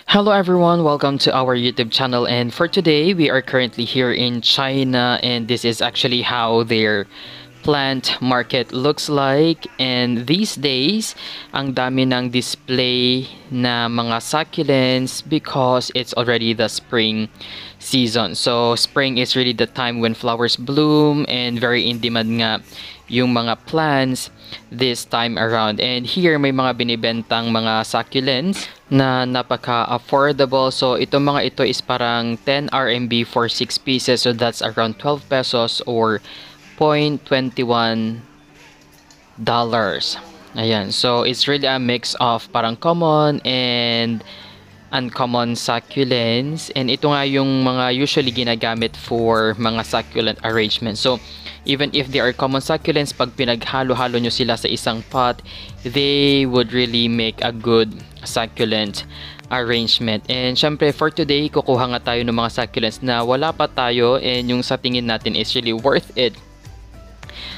Hello everyone, welcome to our YouTube channel, and for today we are currently here in China, and this is actually how their plant market looks like. And these days ang dami ng display na mga succulents because it's already the spring season. So spring is really the time when flowers bloom and very in demand nga yung mga plants this time around. And here may mga binibentang mga succulents na napaka-affordable. So itong mga ito is parang 10 RMB for 6 pieces. So that's around 12 pesos or 0.21 dollars. Ayan. So it's really a mix of parang common and uncommon succulents, and ito nga yung mga usually ginagamit for mga succulent arrangement. So even if they are common succulents, pag pinaghalo-halo nyo sila sa isang pot, they would really make a good succulent arrangement. And syempre for today, kukuha nga tayo ng mga succulents na wala pa tayo and yung sa tingin natin is really worth it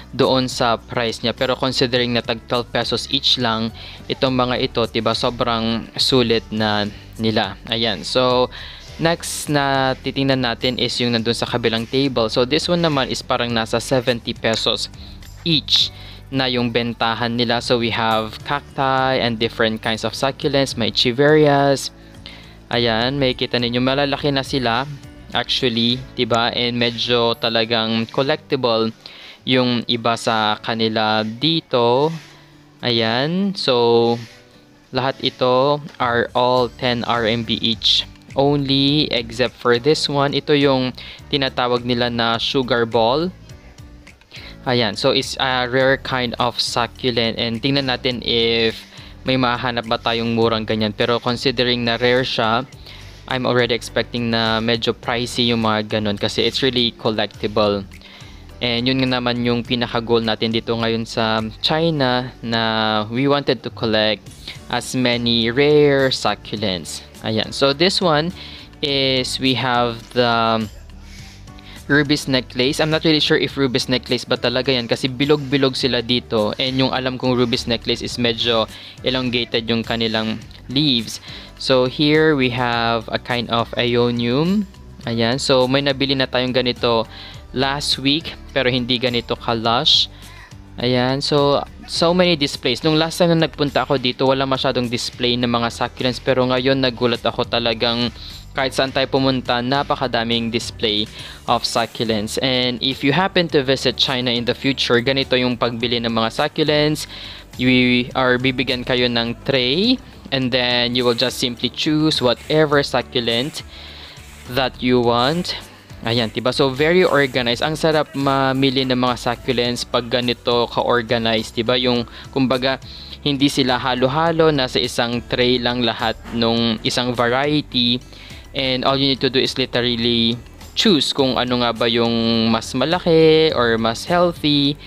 doon sa price niya. Pero considering na tag 12 pesos each lang itong mga ito, diba, sobrang sulit na nila. Ayan. So next na titingnan natin is yung nandun sa kabilang table. So this one naman is parang nasa 70 pesos each na yung bentahan nila. So we have cacti and different kinds of succulents. May chiverias. Ayan, may kita ninyo malalaki na sila actually, diba? And medyo talagang collectible yung iba sa kanila dito. Ayan. So lahat ito are all 10 RMB each only, except for this one. Ito yung tinatawag nila na sugar ball. Ayan. So it's a rare kind of succulent, and tingnan natin if may mahanap ba tayong murang ganyan. Pero considering na rare siya, I'm already expecting na medyo pricey yung mga ganun kasi it's really collectible. And yun nga naman yung pinaka-goal natin dito ngayon sa China, na we wanted to collect as many rare succulents. Ayan. So this one is we have the ruby's necklace. I'm not really sure if ruby's necklace ba talaga yan kasi bilog-bilog sila dito. And yung alam kong ruby's necklace is medyo elongated yung kanilang leaves. So here we have a kind of Aeonium. Ayan. So may nabili na tayong ganito last week pero hindi ganito ka-lush. Ayan, so many displays. Nung last time na nagpunta ako dito, wala masyadong display ng mga succulents, pero ngayon nagulat ako, talagang kahit saan tayo pumunta, napakadaming display of succulents. And if you happen to visit China in the future, ganito yung pagbili ng mga succulents. We are bibigyan kayo ng tray, and then you will just simply choose whatever succulent that you want. Ayan, diba? So very organized. Ang sarap mamili ng mga succulents pag ganito ka-organized, diba? Yung kumbaga hindi sila halo-halo, nasa isang tray lang lahat nung isang variety, and all you need to do is literally choose kung ano nga ba yung mas malaki or mas healthy,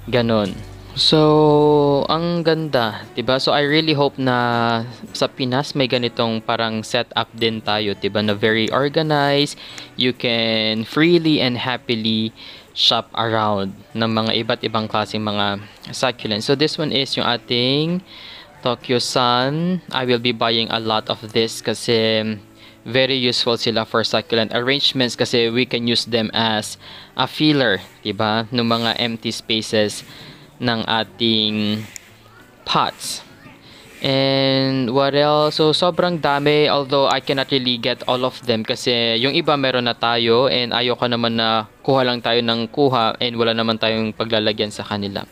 ganon. So ang ganda, diba? So I really hope na sa Pinas may ganitong parang setup din tayo, diba, na very organized. You can freely and happily shop around ng mga iba't ibang klaseng mga succulents. So this one is yung ating Tokyo Sun. I will be buying a lot of this kasi very useful sila for succulent arrangements kasi we can use them as a filler, diba, ng mga empty spaces ng ating pots. And what else? So sobrang dami, although I cannot really get all of them kasi yung iba meron na tayo, and ayoko naman na kuha lang tayo ng kuha and wala naman tayong paglalagyan sa kanila.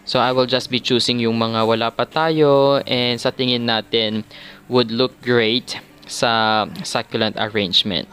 So I will just be choosing yung mga wala pa tayo and sa tingin natin would look great sa succulent arrangement.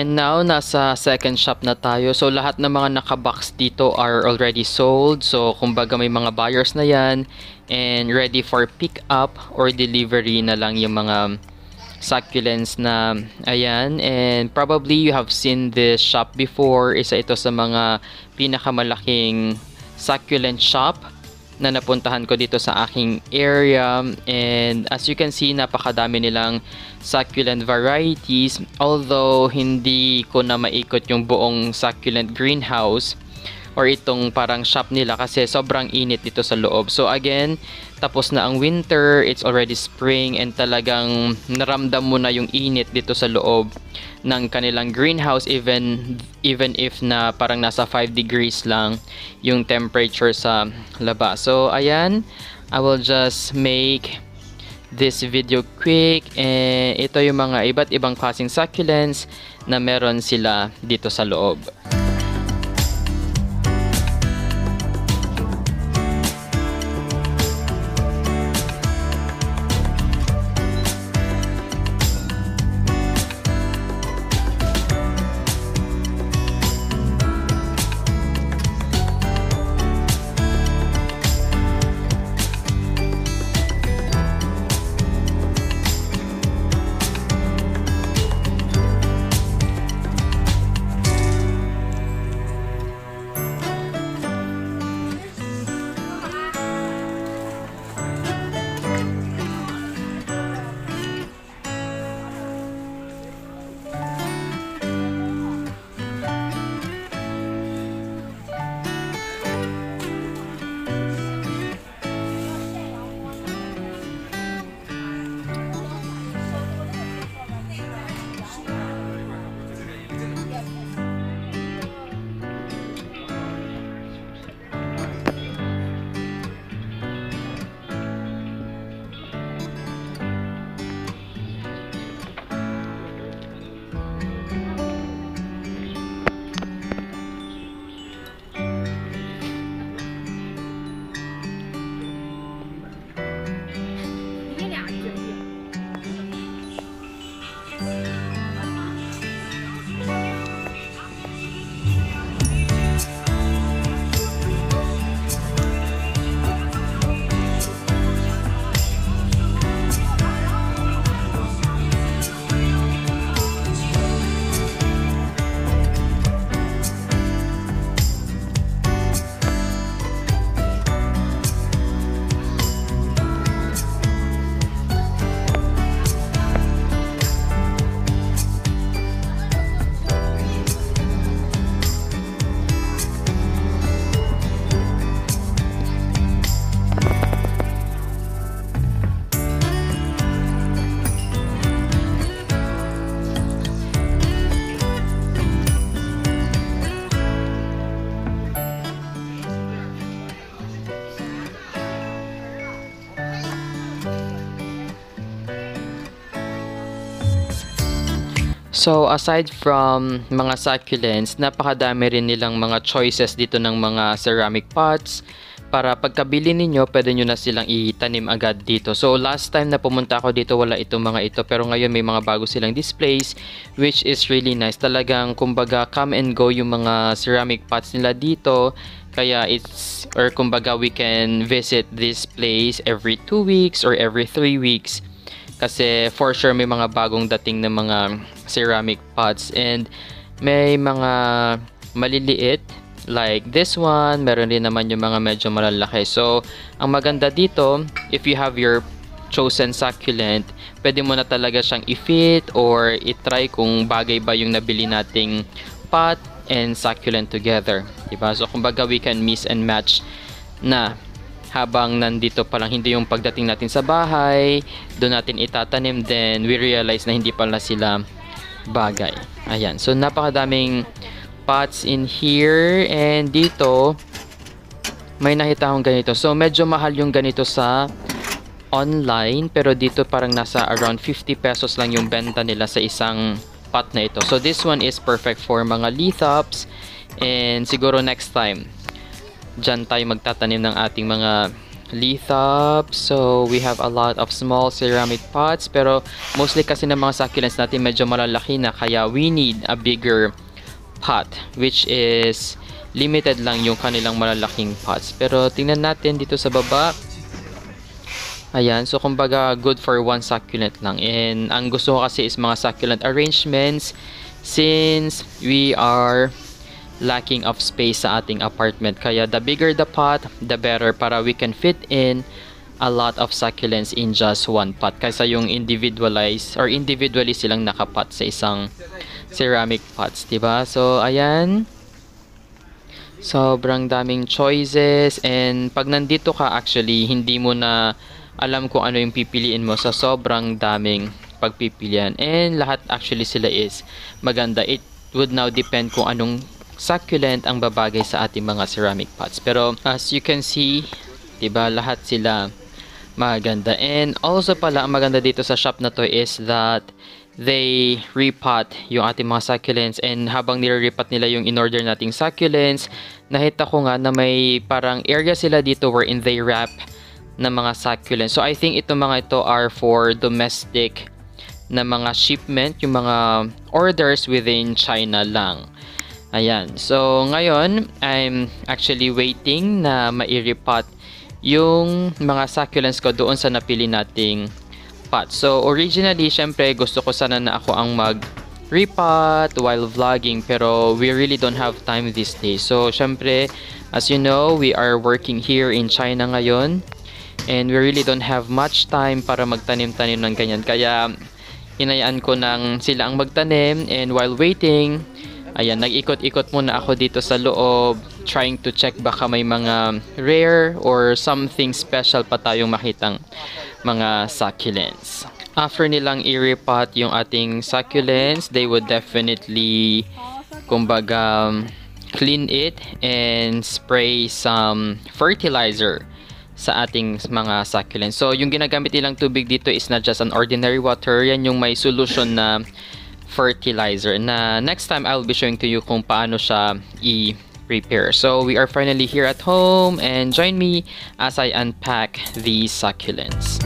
And now, nasa second shop na tayo. So, lahat ng mga nakabox dito are already sold. So, kumbaga may mga buyers na yan and ready for pick up or delivery na lang yung mga succulents na ayan. And probably you have seen this shop before. Isa ito sa mga pinakamalaking succulent shop na napuntahan ko dito sa aking area, and as you can see, napakadami nilang succulent varieties, although hindi ko na maikot yung buong succulent greenhouse or itong parang shop nila kasi sobrang init dito sa loob. So again, tapos na ang winter, it's already spring, and talagang naramdam mo na yung init dito sa loob ng kanilang greenhouse, even if na parang nasa 5 degrees lang yung temperature sa labas. So ayan, I will just make this video quick, and ito yung mga iba't ibang klaseng succulents na meron sila dito sa loob. So aside from mga succulents, napakadami rin nilang mga choices dito ng mga ceramic pots. Para pagkabili ninyo, pwede nyo na silang itanim agad dito. So last time na pumunta ako dito, wala itong mga ito. Pero ngayon may mga bago silang displays, which is really nice. Talagang kumbaga come and go yung mga ceramic pots nila dito. Kaya kumbaga we can visit this place every 2 weeks or every 3 weeks. Kasi for sure may mga bagong dating na mga ceramic pots, and may mga maliliit like this one, meron din naman yung mga medyo malalaki. So ang maganda dito, if you have your chosen succulent, pwede mo na talaga siyang i-fit or i-try kung bagay ba yung nabili nating pot and succulent together, diba? So kumbaga we can mix and match na habang nandito pa lang, hindi yung pagdating natin sa bahay, doon natin itatanim, then we realize na hindi pala sila bagay. Ayan, so napakadaming pots in here, and dito may nakita akong ganito. So medyo mahal yung ganito sa online, pero dito parang nasa around 50 pesos lang yung benta nila sa isang pot na ito. So this one is perfect for mga lithops, and siguro next time dyan tayo magtatanim ng ating mga lithop. So we have a lot of small ceramic pots, pero mostly kasi ng mga succulents natin medyo malalaki na, kaya we need a bigger pot, which is limited lang yung kanilang malalaking pots. Pero tingnan natin dito sa baba. Ayan, so kumbaga good for one succulent lang. And ang gusto ko kasi is mga succulent arrangements, since we are lacking of space sa ating apartment. Kaya the bigger the pot, the better, para we can fit in a lot of succulents in just one pot. Kaysa yung individualized or individually silang nakapot sa isang ceramic pots, diba? So ayan, sobrang daming choices, and pag nandito ka, actually hindi mo na alam kung ano yung pipiliin mo sa sobrang daming pagpipilian. And lahat actually sila is maganda. It would now depend kung anong succulent ang babagay sa ating mga ceramic pots. Pero as you can see, diba, lahat sila maganda. And also pala, ang maganda dito sa shop na to is that they repot yung ating mga succulents, and habang nire-repot nila yung in-order nating succulents, nakita ko nga na may parang area sila dito wherein they wrap na mga succulents. So I think itong mga ito are for domestic na mga shipment, yung mga orders within China lang. Ayan. So ngayon, I'm actually waiting na mai-repot yung mga succulents ko doon sa napili nating pot. So originally, syempre gusto ko sana na ako ang mag-repot while vlogging, pero we really don't have time these days. So syempre, as you know, we are working here in China ngayon, and we really don't have much time para magtanim-tanim ng ganyan. Kaya hinayaan ko nang sila ang magtanim, and while waiting, ayan, nag-ikot-ikot muna ako dito sa loob, trying to check baka may mga rare or something special pa tayong makitang mga succulents. After nilang i-repot yung ating succulents, they would definitely, kumbaga, clean it and spray some fertilizer sa ating mga succulents. So yung ginagamit nilang tubig dito is not just an ordinary water, yan yung may solution na fertilizer, na next time I'll be showing to you kung paano siya i-prepare. So we are finally here at home, and join me as I unpack these succulents.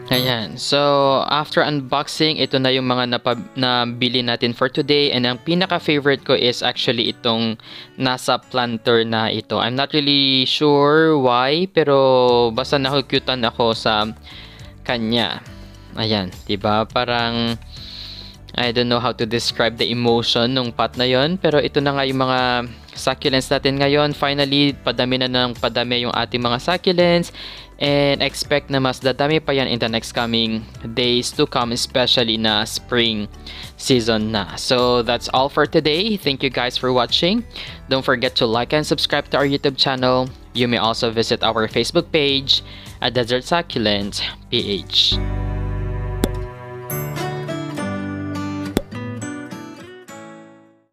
Ayan. So, after unboxing, ito na yung mga nabili natin for today. And ang pinaka-favorite ko is actually itong nasa planter na ito. I'm not really sure why, pero basta nakukutan ako sa kanya. Ayan, diba? Parang, I don't know how to describe the emotion nung pot na yon. Pero ito na nga yung mga succulents natin ngayon. Finally, padami na ng padami yung ating mga succulents. And expect na mas dadami pa yan in the next coming days to come, especially na spring season na. So that's all for today. Thank you guys for watching. Don't forget to like and subscribe to our YouTube channel. You may also visit our Facebook page at Desert Succulent PH.